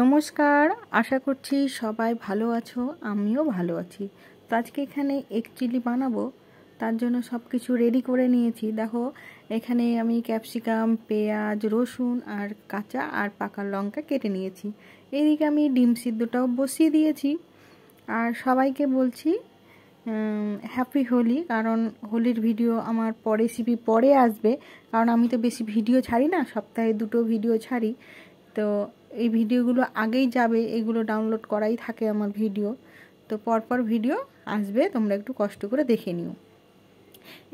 নমস্কার, আশা করছি সবাই ভালো আছো, আমিও ভালো আছি। তো আজকে এখানে এগ চিলি বানাবো, তার জন্য সব কিছু রেডি করে নিয়েছি। দেখো এখানে আমি ক্যাপসিকাম, পেঁয়াজ, রসুন আর কাঁচা আর পাকা লঙ্কা কেটে নিয়েছি। এদিকে আমি ডিম সিদ্ধটাও বসিয়ে দিয়েছি। আর সবাইকে বলছি হ্যাপি হোলি, কারণ হোলির ভিডিও আমার রেসিপি পরে আসবে, কারণ আমি তো বেশি ভিডিও ছাড়ি না, সপ্তাহে 2টো ভিডিও ছাড়ি। তো এই ভিডিওগুলো আগেই যাবে, এগুলো ডাউনলোড করাই থাকে আমার ভিডিও। তো পরপর ভিডিও আসবে, তোমরা একটু কষ্ট করে দেখে নিও।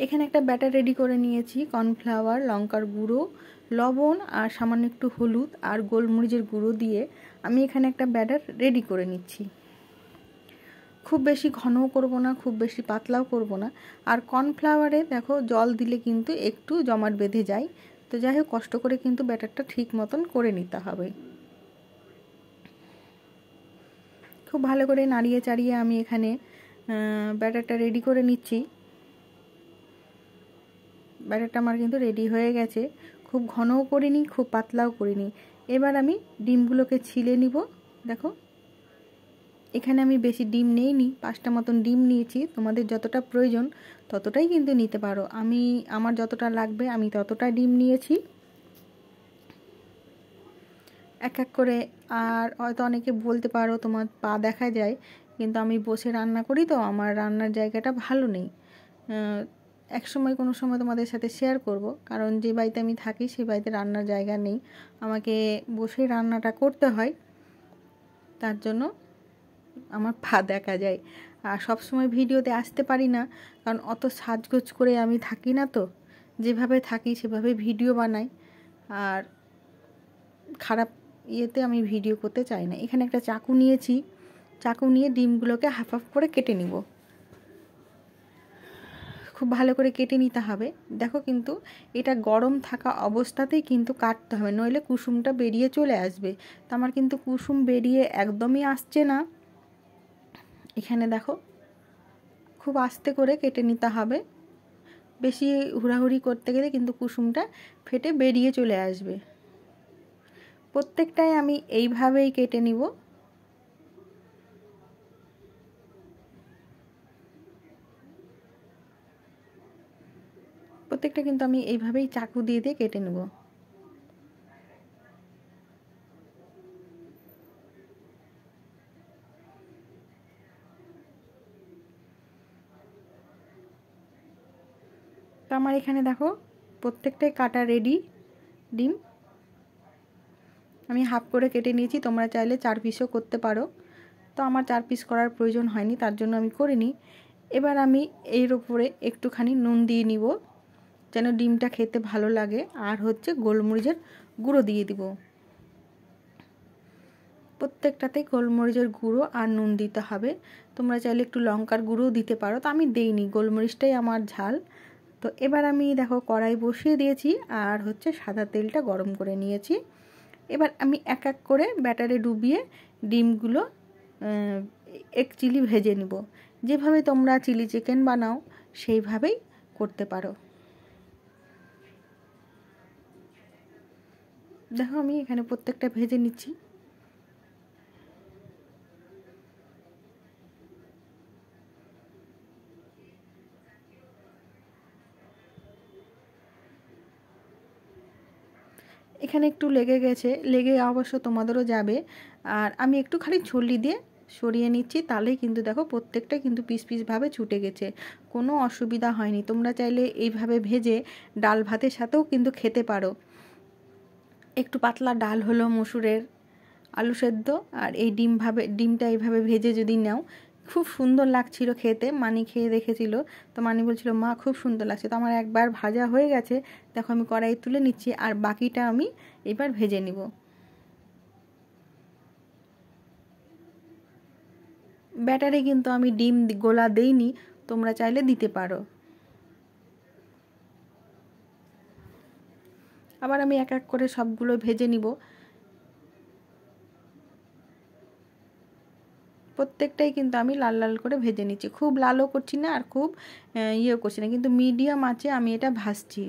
এখানে একটা ব্যাটার রেডি করে নিয়েছি। কর্নফ্লাওয়ার, লঙ্কার গুঁড়ো, লবণ আর সামান্য একটু হলুদ আর গোলমরিচের গুঁড়ো দিয়ে আমি এখানে একটা ব্যাটার রেডি করে নিচ্ছি। খুব বেশি ঘনও করব না, খুব বেশি পাতলাও করব না। আর কর্নফ্লাওয়ারে দেখো জল দিলে কিন্তু একটু জমাট বেঁধে যায়। তো যাই হোক, কষ্ট করে কিন্তু ব্যাটারটা ঠিক মতন করে নিতে হবে। খুব ভালো করে নাড়িয়ে চাড়িয়ে আমি এখানে ব্যাটারটা রেডি করে নিচ্ছি। ব্যাটারটা আমার কিন্তু রেডি হয়ে গেছে। খুব ঘনও করিনি, খুব পাতলাও করিনি। এবার আমি ডিমগুলোকে ছিলে নিব। দেখো এখানে আমি বেশি ডিম নেইনি, 5টা মতন ডিম নিয়েছি। তোমাদের যতটা প্রয়োজন ততটাই কিন্তু নিতে পারো। আমার যতটা লাগবে আমি ততটা ডিম নিয়েছি। এক এক করে। আর হয়তো অনেকে বলতে পারো তোমার পা দেখা যায়, কিন্তু আমি বসে রান্না করি, তো আমার রান্নার জায়গাটা ভালো নেই। কোনো সময় তোমাদের সাথে শেয়ার করব, কারণ যে বাড়িতে আমি থাকি সেই বাড়িতে রান্নার জায়গা নেই, আমাকে বসে রান্নাটা করতে হয়। তার জন্য আমার পা দেখা যায়। আর সব সময় ভিডিওতে আসতে পারি না, কারণ অত সাজগোজ করে আমি থাকি না। তো যেভাবে থাকি সেভাবে ভিডিও বানাই, আর খারাপ ইয়েতে আমি ভিডিও করতে চাই না। এখানে একটা চাকু নিয়েছি, চাকু নিয়ে ডিমগুলোকে হাফ হাফ করে কেটে নিব। খুব ভালো করে কেটে নিতে হবে। দেখো কিন্তু এটা গরম থাকা অবস্থাতেই কিন্তু কাটতে হবে, নইলে কুসুমটা বেরিয়ে চলে আসবে। তো আমার কিন্তু কুসুম বেরিয়ে একদমই আসছে না। এখানে দেখো খুব আস্তে করে কেটে নিতে হবে, বেশি হুড়াহুড়ি করতে গেলে কিন্তু কুসুমটা ফেটে বেরিয়ে চলে আসবে। প্রত্যেকটাই আমি এইভাবেই কেটে নিব। প্রত্যেকটা কিন্তু আমি এইভাবেই চাকু দিয়ে দিয়ে কেটে নেব। তো আমার এখানে দেখো প্রত্যেকটাই কাটা রেডি। ডিম আমি হাফ করে কেটে নিয়েছি, তোমরা চাইলে 4 পিসও করতে পারো। তো আমার 4 পিস করার প্রয়োজন হয়নি, তার জন্য আমি করিনি। এবার আমি এর উপরে একটুখানি নুন দিয়ে নিব, যেন ডিমটা খেতে ভালো লাগে। আর হচ্ছে গোলমরিচের গুঁড়ো দিয়ে দিব। প্রত্যেকটাতেই গোলমরিচের গুঁড়ো আর নুন দিতে হবে। তোমরা চাইলে একটু লঙ্কার গুঁড়োও দিতে পারো, তো আমি দেইনি, গোলমরিচটাই আমার ঝাল। তো এবার আমি দেখো কড়াই বসিয়ে দিয়েছি, আর হচ্ছে সাদা তেলটা গরম করে নিয়েছি। এবার আমি এক এক করে ব্যাটারে ডুবিয়ে ডিমগুলো এগ চিলি ভেজে নিব। যেভাবে তোমরা চিলি চিকেন বানাও সেইভাবেই করতে পারো। দেখো আমি এখানে প্রত্যেকটা ভেজে নিচ্ছি। এখানে একটু লেগে গেছে, লেগে অবশ্য তোমাদেরও যাবে। আর আমি একটু খালি ছুরি দিয়ে সরিয়ে নিচ্ছি, তাহলেই কিন্তু দেখো প্রত্যেকটা কিন্তু পিস পিসভাবে ছুটে গেছে, কোনো অসুবিধা হয়নি। তোমরা চাইলে এইভাবে ভেজে ডাল ভাতের সাথেও কিন্তু খেতে পারো। একটু পাতলা ডাল হলো মসুরের, আলু সেদ্ধ আর এই ডিমটা এইভাবে ভেজে যদি নাও, খুব সুন্দর লাগছিল খেতে। মানি খেয়ে দেখেছিল, তো মানি বলছিল মা খুব সুন্দর লাগছে। তো আমার একবার ভাজা হয়ে গেছে, দেখো আমি কড়াই তুলে নিচ্ছি, আর বাকিটা আমি এবার ভেজে নিব। ব্যাটারে কিন্তু আমি ডিম গোলা দেইনি, তোমরা চাইলে দিতে পারো। আবার আমি এক এক করে সবগুলো ভেজে নিব। প্রত্যেকটাই কিন্তু আমি লাল লাল করে ভেজে নিচ্ছি, খুব লালও করছি না আর খুব ইয়েও করছি না, কিন্তু মিডিয়াম আঁচে আমি এটা ভাজছি।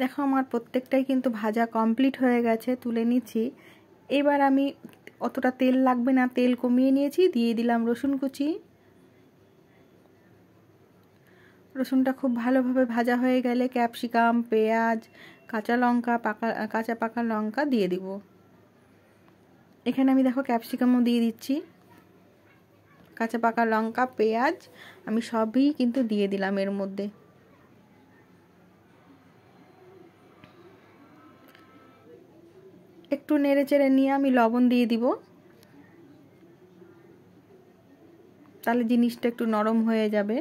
দেখো আমার প্রত্যেকটাই কিন্তু ভাজা কমপ্লিট হয়ে গেছে, তুলে নিচ্ছি। এবার আমি অতটা তেল লাগবে না, তেল কমিয়ে নিয়েছি, দিয়ে দিলাম রসুন কুচি। রসুনটা খুব ভালোভাবে ভাজা হয়ে গেলে ক্যাপসিকাম, পেঁয়াজ, কাঁচা লঙ্কা, কাঁচা পাকা লঙ্কা দিয়ে দিব। এখানে আমি দেখো ক্যাপসিকামও দিয়ে দিচ্ছি, কাঁচা পাকা লঙ্কা, পেঁয়াজ আমি সবই কিন্তু দিয়ে দিলাম এর মধ্যে। একটু নেড়ে চেড়ে নিয়ে আমি লবণ দিয়ে দিব, তাহলে জিনিসটা একটু নরম হয়ে যাবে।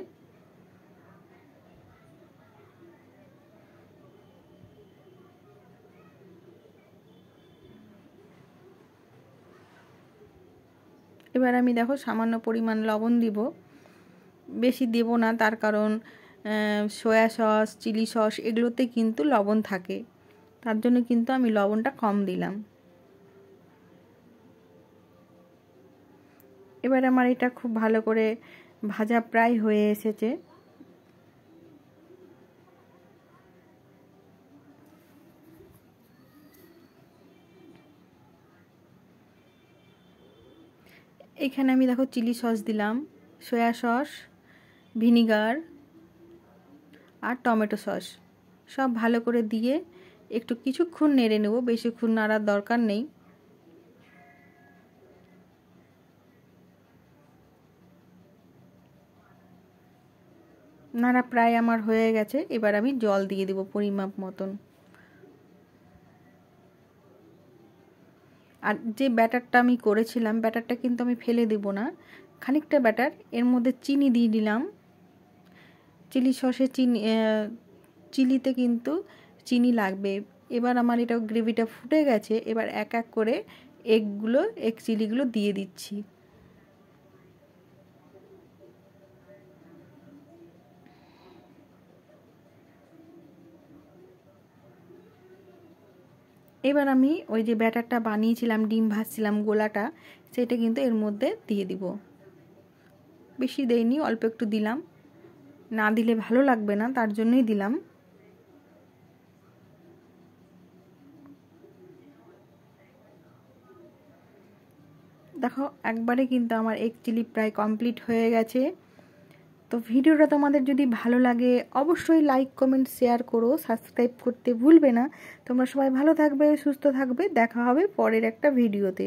এবার আমি দেখো সামান্য পরিমাণ লবণ দিব, বেশি দেব না, তার কারণ সয়া সস, চিলি সস এগুলোতে কিন্তু লবণ থাকে, তার জন্য কিন্তু আমি লবণটা কম দিলাম। এবার আমার এটা খুব ভালো করে ভাজা প্রায় হয়ে এসেছে। এখানে আমি দেখো চিলি সস দিলাম, সয়া সস, ভিনিগার আর টমেটো সস সব ভালো করে দিয়ে একটু কিছুক্ষণ নেড়ে নেব, বেশিক্ষণ নাড়ার দরকার নেই। নাড়া প্রায় আমার হয়ে গেছে, এবার আমি জল দিয়ে দেব পরিমাপ মতন। আর যে ব্যাটারটা আমি করেছিলাম, ব্যাটারটা কিন্তু আমি ফেলে দেব না, খানিকটা ব্যাটার এর মধ্যে চিনি দিয়ে দিলাম। চিলি সসে চিলিতে কিন্তু চিনি লাগবে। এবার আমার এটা গ্রেভিটা ফুটে গেছে, এবার এক এক করে এগ চিলিগুলো দিয়ে দিচ্ছি। এবার আমি ওই যে ব্যাটারটা বানিয়েছিলাম, ডিম ভাজছিলাম গোলাটা, সেটা কিন্তু এর মধ্যে দিয়ে দিব। বেশি দেইনি, অল্প একটু দিলাম, না দিলে ভালো লাগবে না, তার জন্যই দিলাম। দেখো একবারে কিন্তু আমার এগ চিলি প্রায় কমপ্লিট হয়ে গেছে। তো ভিডিওটা তোমাদের যদি ভালো লাগে অবশ্যই লাইক, কমেন্ট, শেয়ার করো, সাবস্ক্রাইব করতে ভুলবে না। তোমরা সবাই ভালো থাকবে, সুস্থ থাকবে, দেখা হবে পরের একটা ভিডিওতে।